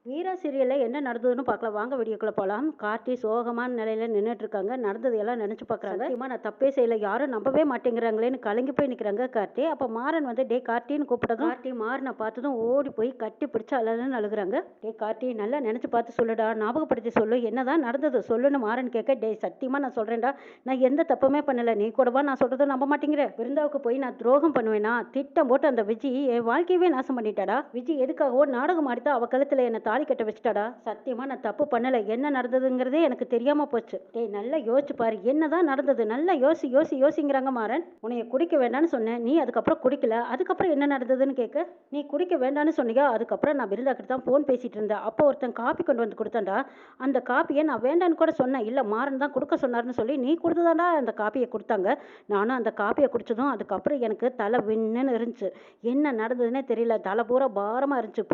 வீரா சீரியல்ல என்ன நடந்ததுன்னு பார்க்கலாம். வாங்க வீடியோக்குள்ள போலாம். கார்த்தி சோகமான நிலையில நின்னுட்டு இருக்காங்க. நடந்தது எல்லாம் நினைச்சு பார்க்குறாங்க. சத்தியமா நான் தப்பே செய்யல, யாரும் நம்பவே மாட்டேங்கிறாங்களேன்னு கலங்கி போய் நிற்கிறாங்க கார்த்தி. அப்போ மாறன் வந்து டே கார்த்தின்னு கூப்பிட்டதும் கார்த்தி மாறனை பார்த்ததும் ஓடி போய் கட்டி பிடிச்சு அழகுன்னு அழுகுறாங்க. டே கார்த்தி நல்லா நினைச்சு பார்த்து சொல்லுடா, ஞாபகப்படுத்தி சொல்லு, என்னதான் நடந்தது சொல்லுன்னு மாறன் கேட்க, டே சத்தியமா நான் சொல்றேன்டா, நான் எந்த தப்புமே பண்ணல, நீ கூடவா நான் சொல்றதும் நம்ப மாட்டேங்கிற? விருந்தாவுக்கு போய் நான் துரோகம் பண்ணுவேனா? திட்டம் போட்டு அந்த விஜி என் வாழ்க்கையவே நாசம் பண்ணிட்டாடா. விஜி எதுக்காகவோ நாடகம் ஆடித்தான் அவ கழுத்துல என்ன தாலி கட்ட வச்சுட்டாடா. சத்தியமா நான் தப்பு பண்ணல, என்ன நடந்ததுங்கிறதே எனக்கு தெரியாம போச்சு. டேய் நல்லா யோசிச்சு பாரு, என்னதான் நடந்தது, நல்லா யோசிங்கிறாங்க மாறன். உன்னைய குடிக்க வேண்டாம்னு சொன்னேன், நீ அதுக்கப்புறம் குடிக்கல, அதுக்கப்புறம் என்ன நடந்ததுன்னு கேட்க, நீ குடிக்க வேண்டாம்னு சொன்னியா, அதுக்கப்புறம் நான் விருந்தாக்கிட்ட தான் ஃபோன் பேசிட்டு இருந்தேன், அப்போ ஒருத்தன் காப்பி கொண்டு வந்து கொடுத்தான்டா, அந்த காப்பியை நான் வேண்டான்னு கூட சொன்னேன், இல்லை மாறன் தான் கொடுக்க சொன்னார்னு சொல்லி நீ கொடுத்துதாண்டா அந்த காப்பியை கொடுத்தாங்க. நானும் அந்த காப்பியை குடிச்சதும் அதுக்கப்புறம் எனக்கு தலை விண்ணுன்னு இருந்துச்சு, என்ன நடந்ததுன்னே தெரியல, தலை பூரா பாரமா இருந்துச்சு,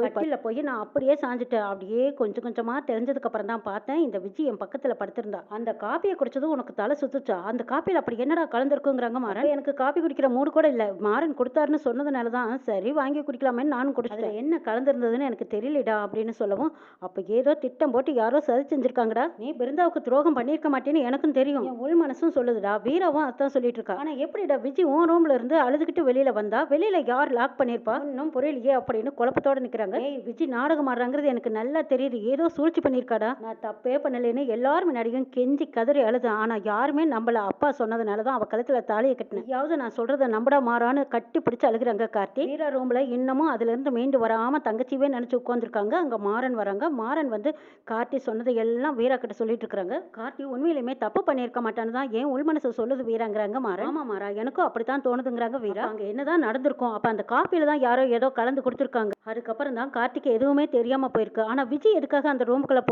போய் நான் அப்படியே சாஞ்சிட்டேன். அப்படியே கொஞ்சம் கொஞ்சமா தெரிஞ்சதுக்கு அப்புறம் தான் பார்த்தேன், இந்த விஜி என் பக்கத்துல படுத்திருந்தா. அந்த காப்பியை குடிச்சதும் உனக்கு தலை சுத்துச்சா? அந்த காப்பியில் அப்படி என்னடா கலந்துருக்குங்கிறாங்க மாறன். எனக்கு காப்பி குடிக்கிற மூடு கூட இல்லை, மாறன் கொடுத்தாருன்னு சொன்னதுனால தான் சரி வாங்கி குடிக்கலாமே நானும் குடிச்சிட்டேன், என்ன கலந்துருந்ததுன்னு எனக்கு தெரியலடா அப்படின்னு சொல்லவும், அப்போ ஏதோ திட்டம் போட்டு யாரோ சதி செஞ்சிருக்காங்கடா, நீ பிருந்தாவுக்கு துரோகம் பண்ணியிருக்க மாட்டேன்னு எனக்கும் தெரியும், என் உள் மனசும் சொல்லுதுடா. வீராவும் அதான் சொல்லிட்டு இருக்கா. ஆனா எப்படிடா விஜி உன் ரூம்ல இருந்து அழுதுகிட்டு வெளியில வந்தா, வெளியில யார் லாக் பண்ணிருப்பா, இன்னும் புரியலையே அப்படின்னு குழப்பத்தோட நிக்கிறாங்க. விஜி நாடகம் ஆடுறாங்கிறது எனக்கு நல்லா தெரியுது, ஏதோ சூழ்ச்சி பண்ணியிருக்காடா, நான் தப்பே பண்ணலேன்னு எல்லாரும் முன்னாடியும் கெஞ்சி கதறி அழுது, ஆனா யாருமே நம்பல, அப்பா சொன்னதுனாலதான் அவ கழுத்துல தாலியை கட்டினேன், யாவது நான் சொல்றதை நம்படா மாறான்னு கட்டி பிடிச்சு அழுகுறாங்க கார்த்தி. வீரா ரூம்ல இன்னமும் அதுல இருந்து மீண்டு வராம தங்கச்சியவே நினைச்சு உட்காந்துருக்காங்க. அங்க மாறன் வராங்க. மாறன் வந்து கார்த்தி சொன்னதை எல்லாம் வீரா கிட்ட சொல்லிட்டு இருக்காங்க. கார்த்தி உண்மையிலுமே தப்பு பண்ணியிருக்க மாட்டான்னு தான் ஏன் உள் மனசு சொல்லுது வீராங்கிறாங்க மாறன். ஆமா மாறா, எனக்கும் அப்படித்தான் தோணுதுங்கிறாங்க வீரா. அங்க என்னதான் நடந்திருக்கும், அப்ப அந்த காப்பியில தான் யாரோ ஏதோ கலந்து கொடுத்துருக்காங்க, அதுக்கப்புறம் தான் கார்த்திக்கு எதுவுமே தெரியாம போயிருக்கு. ஆனா விஜய் எதுக்காக அந்த ரூம்குள்ள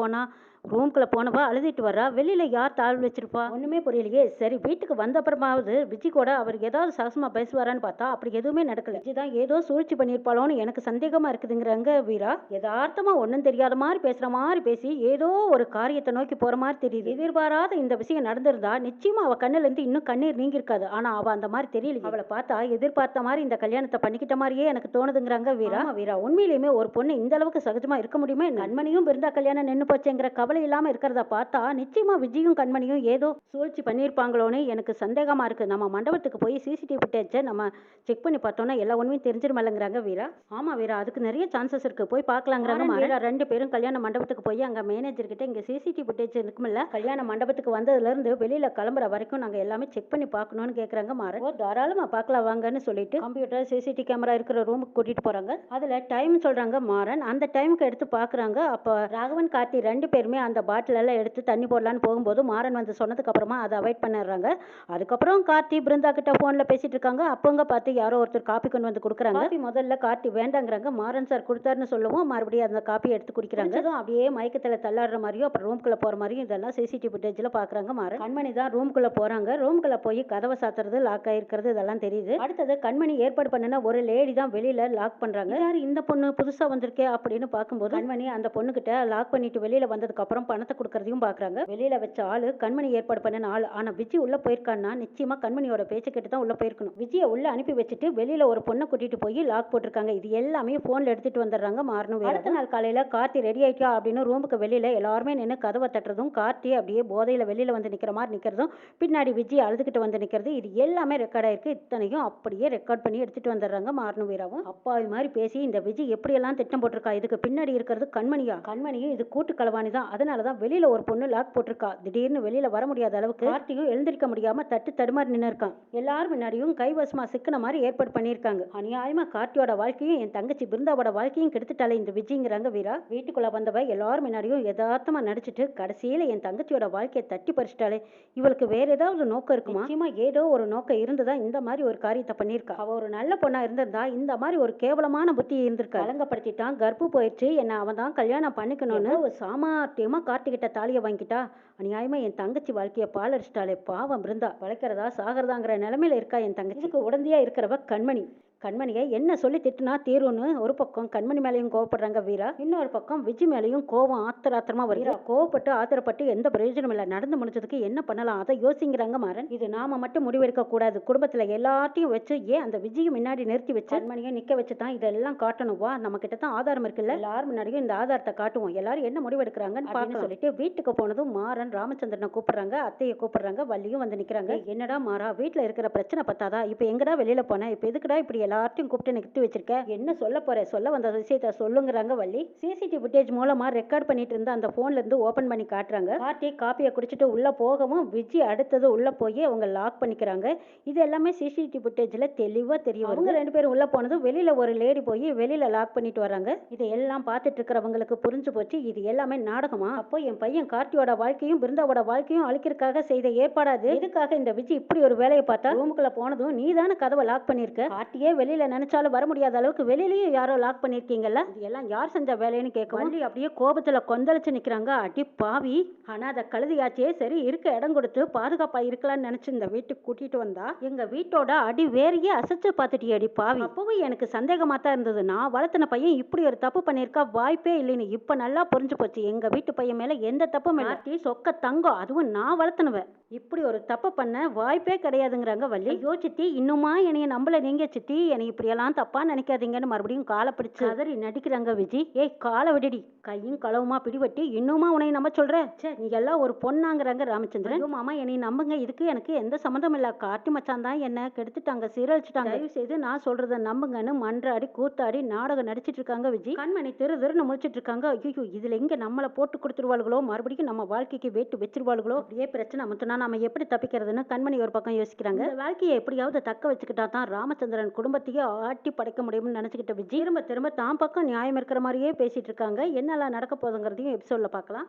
போனவா அழுதிட்டு வர்றா, வெளியில யார் தாழ் வச்சிருப்பா, ஒண்ணுமே புரியலையே. சரி வீட்டுக்கு வந்த அப்புறமாவது விஜய் கூட அவர் ஏதாவது சகசமா பேசுவாரான்னு பார்த்தா அப்படி எதுவுமே நடக்கல. விஜய் தான் ஏதோ சூழ்ச்சி பண்ணியிருப்பாளோன்னு எனக்கு சந்தேகமா இருக்குதுங்கிறாங்க வீரா. யதார்த்தமா ஒன்னும் தெரியாத மாதிரி பேசுற மாதிரி பேசி ஏதோ ஒரு காரியத்தை நோக்கி போற மாதிரி தெரியுது. எதிர்பாராத இந்த விஷயம் நடந்திருந்தா நிச்சயமா அவ கண்ணுல இருந்து இன்னும் கண்ணீர் நீங்கி இருக்காது. ஆனா அவ அந்த மாதிரி தெரியல, அவளை பார்த்தா எதிர்பார்த்த மாதிரி இந்த கல்யாணத்தை பண்ணிக்கிட்ட மாதிரியே எனக்கு தோணுதுங்கிறாங்க வீரா. வீரா உண்மையிலுமே ஒரு பொண்ணு இந்த அளவுக்கு சகஜமா இருக்க முடியுமே? கண்மணியும் பிருந்தா கல்யாணம் நின்று போச்சுங்கிற கவலை இல்லாம இருக்கிறத பார்த்தா நிச்சயமா விஜயும் கண்மணியும் ஏதோ சூழ்ச்சி பண்ணியிருப்பாங்களோன்னு எனக்கு சந்தேகமா இருக்கு. நம்ம மண்டபத்துக்கு போய் சிசிடிவி ஃபுட்டேஜை நம்ம செக் பண்ணி பார்த்தோம்னா எல்லா உண்மையும் தெரிஞ்சிருமல்லங்கிறாங்க வீரா. ஆமா வீரா, அதுக்கு நிறைய சான்சஸ் இருக்கு, போய் பார்க்கலாங்கிறாங்க வீரா. ரெண்டு பேரும் கல்யாண மண்டபத்துக்கு போய் அங்க மேனேஜர் கிட்ட இங்க சிசிடிவி ஃபுட்டேஜ் இருக்குமில்ல, கல்யாண மண்டபத்துக்கு வந்ததுல இருந்து வெளியில கிளம்புற வரைக்கும் நாங்க எல்லாமே செக் பண்ணி பார்க்கணும்னு கேட்கறாங்க மாறன். தாராளமா பார்க்கலாம் வாங்கன்னு சொல்லிட்டு கம்ப்யூட்டர் சிசிடிவி கேமரா இருக்கிற ரூமுக்கு கூட்டிட்டு போறாங்க. அதுல டைம் சொல்றாங்க மாறன். அந்த டைமுக்கு எடுத்து பாக்குறாங்க. அப்ப ராகவன் கார்த்தி ரெண்டு பேருமே அந்த பாட்டில் எல்லாம் எடுத்து தண்ணி போடலான்னு போகும்போது மாறன் வந்து சொன்னதுக்கு அப்புறமா அதை அவாய்ட் பண்ணிடுறாங்க. அதுக்கப்புறம் கார்த்தி பிருந்தா கிட்ட போன்ல பேசிட்டு இருக்காங்க. அப்பங்க பார்த்து யாரோ ஒருத்தர் காப்பி கொண்டு வந்து கொடுக்குறாங்க. காப்பி முதல்ல கார்த்தி வேண்டாங்கிறாங்க, மாறன் சார் கொடுத்தாருன்னு சொல்லவும் மறுபடியும் அந்த காப்பியை எடுத்து குடிக்கிறாங்க. அப்படியே மயக்கத்துல தள்ளாடுற மாதிரியும் அப்புறம் ரூம்குள்ள போற மாதிரியும் இதெல்லாம் சிசிடிவி ஃபுட்டேஜ்ல பாக்குறாங்க மாறன். கண்மணி தான் ரூம்குள்ள போறாங்க. ரூம்குள்ள போய் கதவை சாத்துறது, லாக் ஆயிருக்கிறது இதெல்லாம் தெரியுது. அடுத்தது கண்மணி ஏற்பாடு பண்ணின ஒரு லேடி தான் வெளியில லாக் பண்றாங்க. யாரு இந்த பொண்ணு புதுசா வந்திருக்கே அப்படின்னு பார்க்கும்போது கண்மணி அந்த பொண்ணு கிட்ட லாக் பண்ணிட்டு வெளியில வந்ததுக்கு அப்புறம் பணத்தை கொடுக்கறதையும் பாக்குறாங்க. வெளியில வச்ச ஆளு கண்மணி ஏற்பாடு பண்ண ஆள். ஆனா விஜய் உள்ள போயிருக்கான்னா நிச்சயமா கண்மணியோட பேச்சை கேட்டு தான் உள்ள போயிருக்கணும். விஜயை உள்ள அனுப்பி வச்சுட்டு வெளியில ஒரு பொண்ணை கூட்டிட்டு போய் லாக் போட்டிருக்காங்க. இது எல்லாமே போன்ல எடுத்துட்டு வந்துடுறாங்க மாறணும். அடுத்த நாள் காலையில கார்த்தி ரெடி ஆயிட்டா அப்படின்னு ரூமுக்கு வெளியில எல்லாருமே நின்று கதவை தட்டுறதும், கார்த்தி அப்படியே போதையில வெளியில வந்து நிக்கிற மாதிரி நிக்கிறதும், பின்னாடி விஜய் அழுதுகிட்டு வந்து நிக்கிறது, இது எல்லாமே ரெக்கார்ட் ஆயிருக்கு. இத்தனையும் அப்படியே ரெக்கார்ட் பண்ணி எடுத்துட்டு வந்துடுறாங்க மாறணும் வீராவும். அப்பாவி மாதிரி பேசி இந்த விஜய் எப்படியெல்லாம் திட்டம் போட்டிருக்கா, இதுக்கு பின்னாடி இருக்கிறது கண்மணியும் இது கூட்டு களவாணி தான், அதனாலதான் வெளியில ஒரு பொண்ணு லாக் போட்டிருக்கா, திடீர்னு வெளியில வர முடியாத அளவுக்கு கார்த்தியும் எழுந்திருக்க முடியாம தட்டு தடுமாறி நின்று இருக்கான். எல்லாரும் முன்னாடியும் கைவசமா சிக்கின மாதிரி ஏற்பாடு பண்ணியிருக்காங்க. அநியாயமா கார்த்தியோட வாழ்க்கையும் என் தங்கச்சி பிருந்தாவோட வாழ்க்கையும் கெடுத்துட்டாலே இந்த விஜய்ங்கிறாங்க வீரா. வீட்டுக்குள்ள வந்தவ எல்லாரும் முன்னாடியும் யதார்த்தமா நடிச்சிட்டு கடைசியில என் தங்கச்சியோட வாழ்க்கையை தட்டி பறிச்சிட்டாலே, இவளுக்கு வேற ஏதாவது நோக்கம் இருக்குமா? நிச்சயமா ஏதோ ஒரு நோக்கம் இருந்துதான் இந்த மாதிரி ஒரு காரியத்தை பண்ணியிருக்கா. அவ ஒரு நல்ல பொண்ணா இருந்திருந்தா இந்த மாதிரி ஒரு கேவலமான புத்தி இருந்திருக்கா. அலங்கப்படுத்திட்டான், கர்ப்பு போயிடுச்சு, என்ன அவன் தான் கல்யாணம் பண்ணிக்கணும்னு ஒரு சாமர்த்தியமா கார்த்திகிட்ட தாலியை வாங்கிட்டா. அநியாயமா என் தங்கச்சி வாழ்க்கையை பாலடிச்சிட்டாலே, பாவம் பிருந்தா. வளைக்கிறதா சாகிறதாங்கிற நிலைமையில இருக்கா என் தங்கச்சிக்கு உடந்தையா இருக்கிறவ கண்மணி. கண்மணியை என்ன சொல்லி திட்டுனா தீரும்னு ஒரு பக்கம் கண்மணி மேலேயும் கோவப்படுறாங்க வீரா. இன்னொரு பக்கம் விஜி மேலேயும் கோவம் ஆத்திரமா வருது. வீரா கோவப்பட்டு ஆத்திரப்பட்டு எந்த பிரயோஜனம் இல்லை, நடந்து முடிஞ்சதுக்கு என்ன பண்ணலாம் அதை யோசிங்கிறாங்க மாறன். இது நாம மட்டும் முடிவெடுக்க கூடாது, குடும்பத்துல எல்லாத்தையும் வச்சு ஏன் அந்த விஜயை முன்னாடி நிறுத்தி வச்சு கண்மணியை நிக்க வச்சு தான் இதெல்லாம் காட்டணும். வா, நம்ம கிட்ட தான் ஆதாரம் இருக்குல்ல, எல்லாரும் முன்னாடியும் இந்த ஆதாரத்தை காட்டுவோம், எல்லாரும் என்ன முடிவெடுக்கிறாங்கன்னு பார்க்கணும் சொல்லிட்டு வீட்டுக்கு போனதும் மாறன் ராமச்சந்திரனை கூப்பிடுறாங்க, அத்தையை கூப்பிடுறாங்க, வள்ளியும் வந்து நிக்கிறாங்க. என்னடா மாறா, வீட்டுல இருக்கிற பிரச்சனை பத்தாதா, இப்ப எங்கடா வெளியில போன, இப்ப எதுக்குடா இப்படி எல்லாத்தையும் கூப்பிட்டு நிறுத்தி வச்சிருக்க, என்ன சொல்ல போற, சொல்ல வந்த விஷயத்த சொல்லுங்கிறாங்க வள்ளி. சிசிடிவி ஃபுட்டேஜ் மூலமா ரெக்கார்ட் பண்ணிட்டு இருந்த அந்த போன்ல இருந்து ஓபன் பண்ணி காட்டுறாங்க. கார்த்திக் காப்பியை குடிச்சிட்டு உள்ள போகவும் விஜி அடுத்தது உள்ள போய் அவங்க லாக் பண்ணிக்கிறாங்க. இது எல்லாமே சிசிடிவி ஃபுட்டேஜ்ல தெளிவா தெரியும். அவங்க ரெண்டு பேரும் உள்ள போனதும் வெளியில ஒரு லேடி போய் வெளியில லாக் பண்ணிட்டு வராங்க. இதையெல்லாம் பார்த்துட்டு இருக்கிறவங்களுக்கு புரிஞ்சு போச்சு, இது எல்லாமே நாடகமா. அப்போ என் பையன் கார்த்தியோட வாழ்க்கையும் பிருந்தாவோட வாழ்க்கையும் அழிக்கிறதுக்காக செய்த ஏற்பாடாது. இதுக்காக இந்த விஜி இப்படி ஒரு வேலையை பார்த்தா, ரூமுக்குள்ள போனதும் நீ தானே கதவை லாக் பண்ணிருக்க, கார்த்தியே வெளியில நினைச்சாலும் வர முடியாத அளவுக்கு வெளியிலயும் யாரோ லாக் பண்ணிருக்கீங்கல்ல, இது எல்லாம் யார் செஞ்ச வேலைன்னு கேட்கவும் அப்படியே கோபத்துல கொந்தளிச்சு நிக்கிறாங்க. அடி பாவி, ஆனா அத கழுதியாச்சே, சரி இருக்க இடம் கொடுத்து பாதுகாப்பா இருக்கலாம்னு நினைச்சு இந்த வீட்டுக்கு கூட்டிட்டு வந்தா எங்க வீட்டோட அடி வேறையே அசைச்சு பார்த்துட்டியே அடி பாவி. அப்பவும் எனக்கு சந்தேகமா தான் இருந்தது, நான் வளர்த்தின பையன் இப்படி ஒரு தப்பு பண்ணிருக்கா வாய்ப்பே இல்லைன்னு. இப்ப நல்லா புரிஞ்சு போச்சு, எங்க வீட்டு பையன் மேல எந்த தப்பும் இல்லை, சொக்க தங்கம், அதுவும் நான் வளர்த்தினவ, இப்படி ஒரு தப்பு பண்ண வாய்ப்பே கிடையாதுங்கிறாங்க வள்ளி. ஐயோ சித்தி, இன்னுமா என்னைய நம்பல நீங்க சித்தி, என்னை இப்படியெல்லாம் தப்பா நினைக்காதீங்கன்னு மறுபடியும் காலை பிடிச்சு அதறி நடிக்கிறாங்க விஜி. ஏய் காலை விடுடி, கையும் களவுமா பிடிபட்டு இன்னுமா உன்னை நம்ப சொல்ற, சே நீ எல்லாம் ஒரு பொண்ணாங்கிறாங்க ராமச்சந்திரன். ஐயோ மாமா என்னை நம்புங்க, இதுக்கு எனக்கு எந்த சம்மந்தம் இல்ல, காட்டு மச்சான் தான் என்ன கெடுத்துட்டாங்க, சீரழிச்சுட்டாங்க, தயவு செய்து நான் சொல்றத நம்புங்கன்னு மன்றாடி கூத்தாடி நாடகம் நடிச்சிட்டு இருக்காங்க விஜி. கண்மணி திருன்னு முடிச்சிட்டு இருக்காங்க. ஐயோ இதுல எங்க நம்மளை போட்டு கொடுத்துருவாளுகளோ, மறுபடியும் நம்ம வாழ்க்கைக்கு வேட்டு வச்சிருவாளுகளோ, அப்படியே பிரச்சனை முத்துனா நாம எப்படி தப்பிக்கிறதுன்னு கண்மணி ஒரு பக்கம் யோசிக்கிறாங்க. இந்த வாழ்க்கையை எப்படியாவது தக்க வச்சுக்கிட்டா தான் ராமச்சந்திரன் குடும்பத்தையே ஆட்டி படைக்க முடியும்னு நினைச்சுக்கிட்ட விஜய் திரும்ப திரும்ப தான் பக்கம் நியாயம் இருக்கிற மாதிரியே பேசிட்டு இருக்காங்க. என்னெல்லாம் நடக்க போகுதுங்கிறதையும் எபிசோட்ல பார்க்கலாம்.